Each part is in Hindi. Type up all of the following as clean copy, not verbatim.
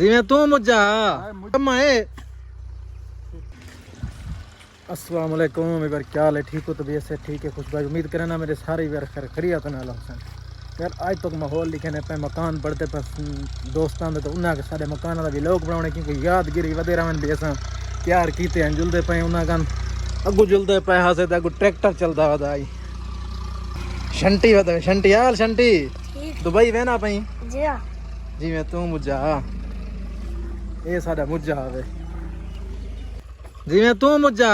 जिवें तू मुझा कम्मा है। अस्सलाम वालेकुम। एक बार क्या हाल है? ठीक हो? तबीयत से ठीक है? खुश भाई उम्मीद करें ना मेरे सारे बार खैरियत नाल हुसन। यार आज तक माहौल लिखे ने पे मकान पढ़ते पे दोस्तां दे तो उन्हां के सारे मकानां दा व्लॉग बनाने क्योंकि यादगिरी वधे रहन भी असां प्यार कीते हैं जुलदे पे उन्हां कन अगू जुलदे पे हासे ते अगू ट्रैक्टर चलदा वदा आई शंटी वदा शंटी हाल शंटी दुबई वेना पई जी हां जिवें तू मुझा ये साडा मुझा आवे जिवें तू मुझा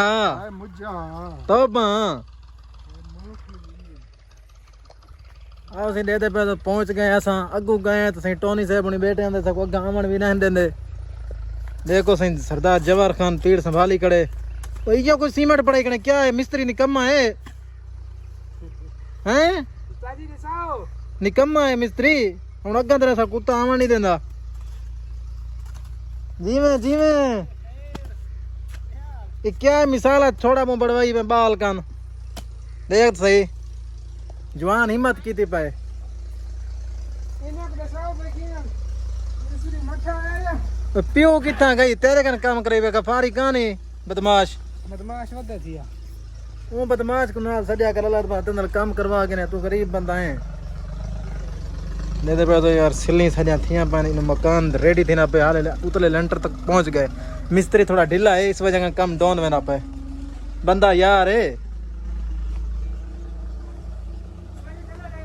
मुझा तब आओ सी देते पे तो पहुंच गए असां अगू गए तो सही टोनी साहब ने बैठे आंदे सको अगा आवन भी नहीं देंदे। देखो सही सरदार जवाहर खान तीर संभाली खड़े ओ ये कोई सीमेंट पड़े कने क्या है मिस्त्री निकम्मा है हैं उस्ताद जी दिसाओ निकम्मा है मिस्त्री हुन अगा तेरे सा कुत्ता आवन नहीं देंदा जीवे जीवे ये क्या है मिसाल है छोड़ा मुंह बड़वाई में बाल कान देख तो सही जवान हिम्मत की पाए प्यो किथा गई तेरे कन काम करे वे कफारी कहानी बदमाश बदमाश वदा थी वो बदमाश को नाल सजा कर अल्लाह बात नाल काम करवा के ने तू गरीब बंदा है दे पे तो यार सिल्ली सजा थिया पानी नु मकान रेडी थिना पे हाल उतले लेंटर तक पहुंच गए मिस्त्री थोड़ा ढीला है इस वजह का काम डाउन वेना पे बंदा यार है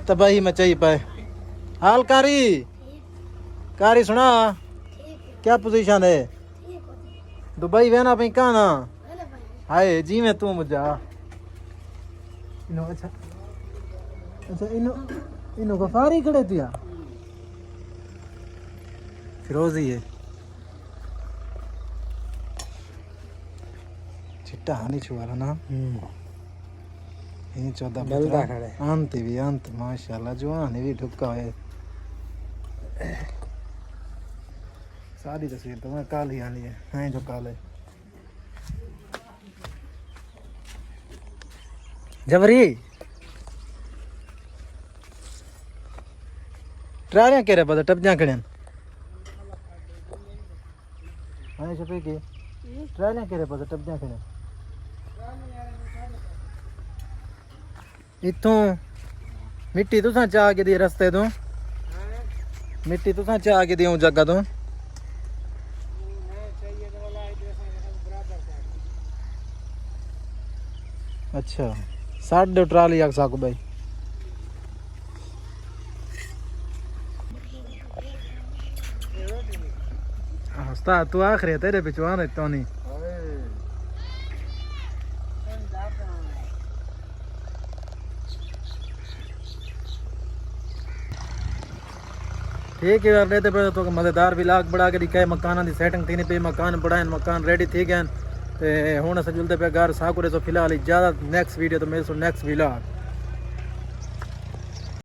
तबाही मचाई पाए हाल कारी कारी सुना क्या पोजीशन है दुबई वेना पे कहां हाय जी में तू मुझा इनो अच्छा अच्छा इनो गफारी खड़े दिया फिरोजी है चिट्टा हानी छुआरा ना ये 14 बलदा खड़े अंत भी अंत माशाल्लाह जवान भी ठुका है सारी तस्वीर तो मैं काली आनी है जो काले जबरी ट्रारियां केरे पता टपजा खड़न हां छपे के ट्रारियां केरे पता टपजा खड़न इथों मिट्टी तुसा चाह के दी रस्ते तो मिट्टी तुसा चाह के दियो जगह तो अच्छा 60 ट्राली आग साको भाई हस्ता तू आखिर तेरे पिछवान है तो नहीं ठीक है यार रहते पे तो मजेदार व्लॉग बना के दिखाए मकान की सेटिंग थी पे मकान बनाए मकान रेडी थी गए ते हुण अस जुलते पे घर साकुरे तो फिलहाल इजाजत नेक्स्ट वीडियो तो मेरे सो नेक्स्ट व्लॉग